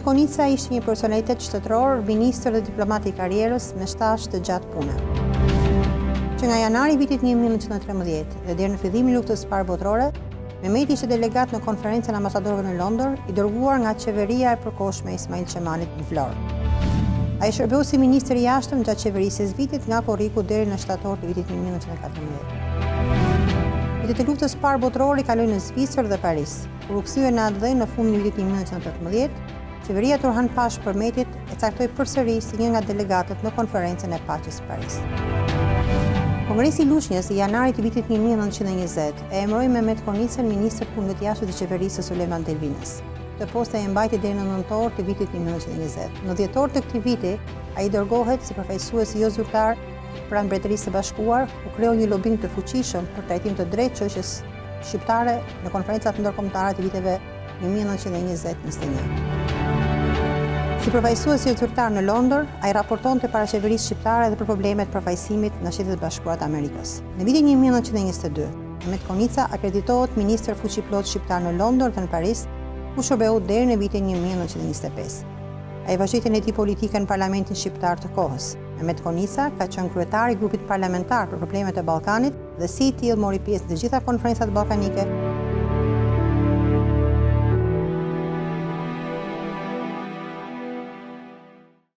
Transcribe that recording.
Konica ishte një personalitet shtetëror, ministër dhe diplomat i karrierës me stazh të gjatë pune. Që nga janari vitit 1913 dhe deri në fillimin e luftës së parë botërore, Mehmeti ishte delegat në konferencën e ambasadorëve në Londër, i dërguar nga qeveria e përkohshme e Ismail Qemalit në Vlorë. Ai shërbeu si ministër i jashtëm gjatë qeverisë së vitit nga korriku deri në shtator të vitit 1914. Vitet e luftës së parë botërore i kaloi në Zvicër dhe Paris. Kur u kthye në atë në fundin e vitit 1918, qeveria Turhan Pash Përmetit e caktoi përsëri si një nga delegatët në konferencën e paqes së Paris. Kongresi i Lushnjës i janarit të vitit 1920 e emëroi Mehmet Konicën ministër punëve të jashtme të qeverisë së Sulejman Delvinës. Këtë postë e mbajti deri në nëntor të vitit 1920. Në dhjetor të këtij viti, ai dërgohet si përfaqësues jo zyrtar pranë Mbretërisë së Bashkuar, u krijoi një lobing të fuqishëm për trajtim të drejtë shoqës shqiptare në konferencat ndërkombëtare të viteve 1920-21. Si përfaqësues jo zyrtar në Londër, ai raportonte para qeverisë shqiptare edhe për problemet përfaqësimit në Shtetet e Bashkuara të Amerikës. Në vitin 1922, Mehmet Konica akreditohet ministër fuqiplot shqiptar në Londër dhe në Paris, ku shërbeu deri në vitin 1925. Ai vazhdoi në politike në Parlamentin Shqiptar të kohës. Mehmet Konica ka qenë kryetari i grupit parlamentar për problemet e Ballkanit dhe si i tillë mori pjesë në të gjitha konferencat ballkanike